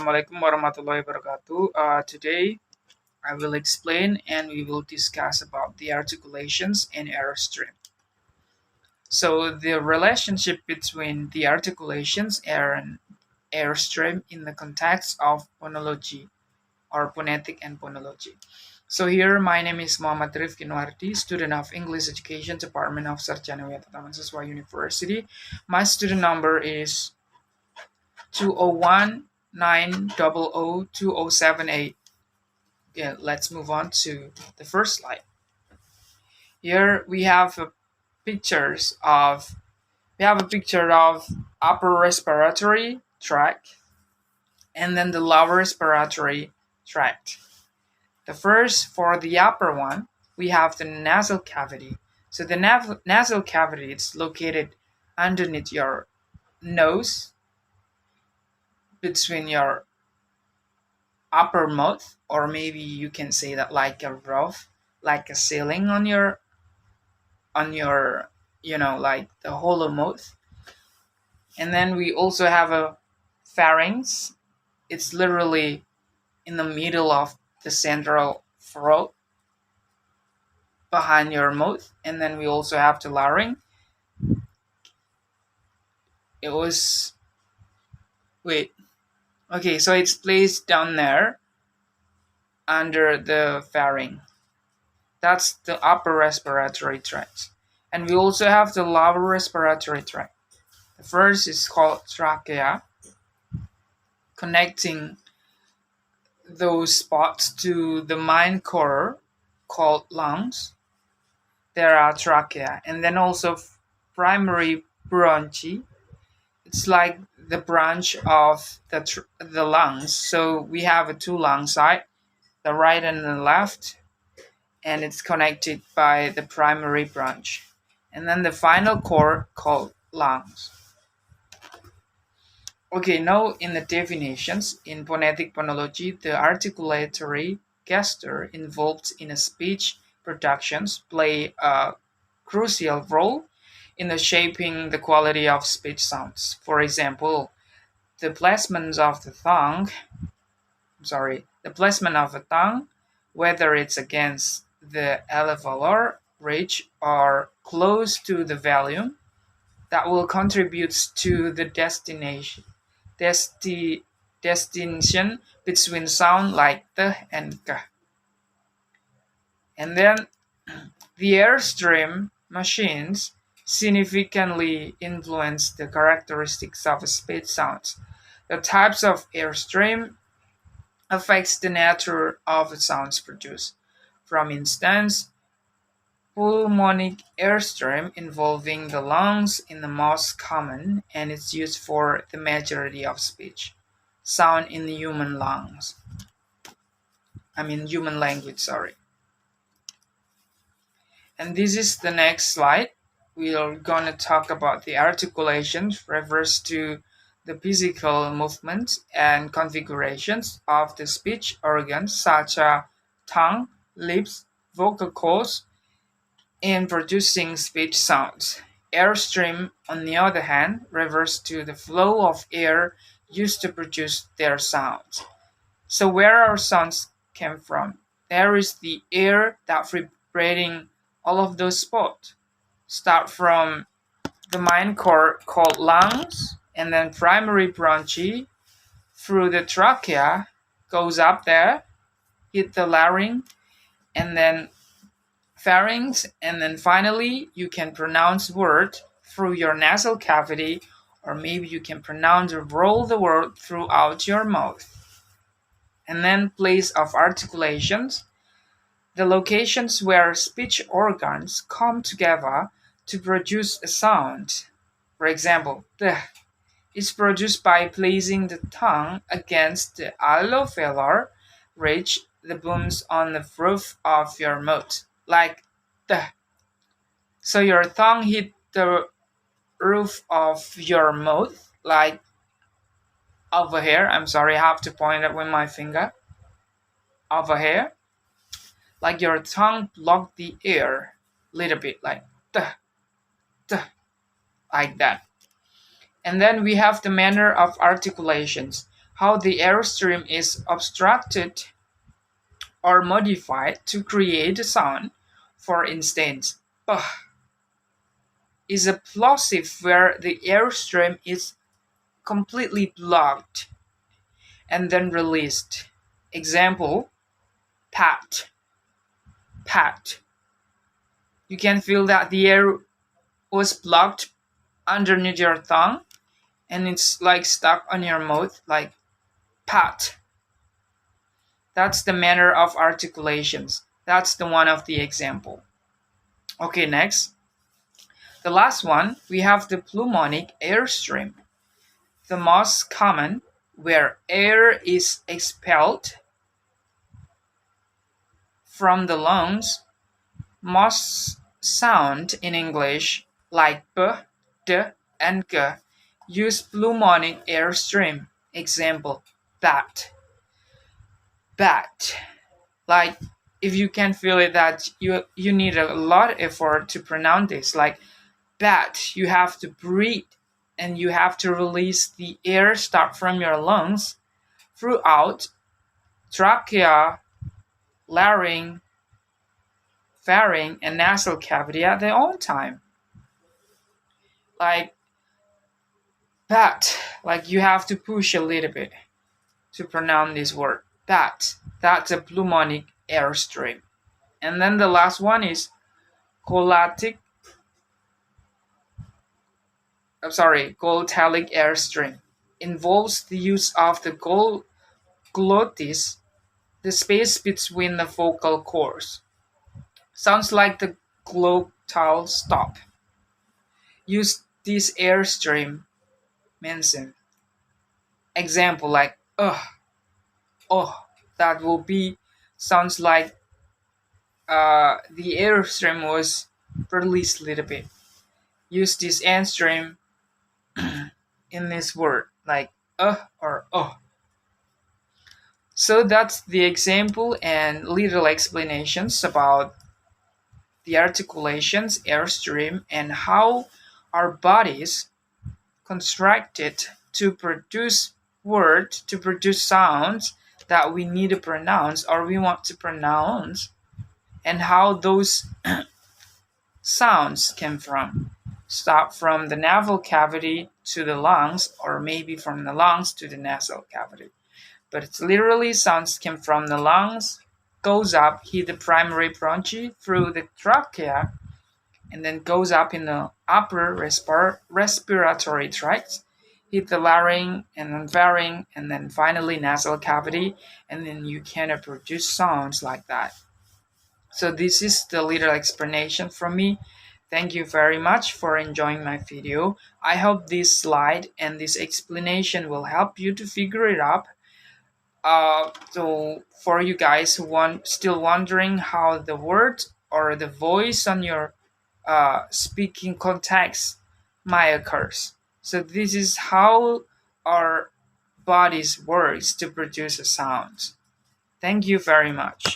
Assalamualaikum warahmatullahi wabarakatuh. Today I will explain and we will discuss about the articulations in Airstream. So the relationship between the articulations and Airstream in the context of phonology or phonetic and phonology. So here my name is Muhammad Rifqi, student of English Education Department of Sarjana Wiyata Taman Siswa University. My student number is 201-900-2078. Yeah, let's move on to the first slide. Here we have a picture of upper respiratory tract and then the lower respiratory tract. The first, for the upper one, we have the nasal cavity. So the nasal cavity is located underneath your nose, between your upper mouth, or maybe you can say that like a roof, like a ceiling on your like the hollow mouth. And then we also have a pharynx. It's literally in the middle of the central throat behind your mouth. And then we also have the larynx. So it's placed down there under the pharynx. That's the upper respiratory tract. And we also have the lower respiratory tract. The first is called trachea, connecting those spots to the main core called lungs. There are trachea. And then also primary bronchi. It's like the branch of the lungs. So we have a two lung side, the right and the left, and it's connected by the primary branch. And then the final core called lungs. Okay, now in the definitions, in phonetic phonology, the articulatory gesture involved in a speech productions play a crucial role in the shaping the quality of speech sounds. For example, the placement of the tongue, whether it's against the alveolar ridge or close to the volume, that will contribute to the distinction between sound like the and k. And then the Airstream machines significantly influence the characteristics of speech sounds. The types of Airstream affects the nature of the sounds produced. For instance, pulmonic airstream involving the lungs is the most common and it's used for the majority of speech. Sound in the human language, And this is the next slide. We're gonna talk about the articulation refers to the physical movements and configurations of the speech organs such as tongue, lips, vocal cords, in producing speech sounds. Airstream, on the other hand, refers to the flow of air used to produce their sounds. So where our sounds came from? There is the air that vibrating all of those spots. Start from the main core called lungs, and then primary bronchi through the trachea goes up there, hit the larynx, and then pharynx, and then finally you can pronounce word through your nasal cavity, or maybe you can pronounce or roll the word throughout your mouth. And then place of articulations, the locations where speech organs come together to produce a sound. For example, the is produced by placing the tongue against the alveolar ridge, the bones on the roof of your mouth, like the. So your tongue hit the roof of your mouth, like over here. I have to point it with my finger. Over here, like your tongue blocked the air, little bit, like the, like that. And then we have the manner of articulations, how the airstream is obstructed or modified to create a sound. For instance, is a plosive where the airstream is completely blocked and then released. Example, pat, pat. You can feel that the air was blocked underneath your tongue and it's like stuck on your mouth, like pat. That's the manner of articulations. That's the one of the example. Okay, next. The last one, we have the pulmonic airstream. The most common, where air is expelled from the lungs. Most sound in English, like b, d, and g, use pulmonic airstream. Example, bat, bat. Like if you can feel it that you need a lot of effort to pronounce this, like bat, you have to breathe and you have to release the air start from your lungs throughout trachea, larynx, pharynx, and nasal cavity at their own time. Like bat, like you have to push a little bit to pronounce this word. Bat, that's a pulmonic airstream. And then the last one is glottic airstream. Involves the use of the glottis, the space between the vocal cords. Sounds like the glottal stop. Use this airstream mentioned. Example like oh, that will be sounds like the airstream was released a little bit. Use this airstream in this word like or oh. So that's the example and little explanations about the articulations, airstream, and how our bodies constructed to produce words, to produce sounds that we need to pronounce or we want to pronounce, and how those sounds came from. Start from the nasal cavity to the lungs, or maybe from the lungs to the nasal cavity. But it's literally sounds came from the lungs, goes up, hit the primary bronchi through the trachea, and then goes up in the upper respiratory tract, hit the larynx and then pharynx, and then finally nasal cavity, and then you can produce sounds like that. So this is the little explanation from me. Thank you very much for enjoying my video. I hope this slide and this explanation will help you to figure it out. So for you guys who still wondering how the word or the voice on your speaking context might occur. So this is how our bodies works to produce a sound. Thank you very much.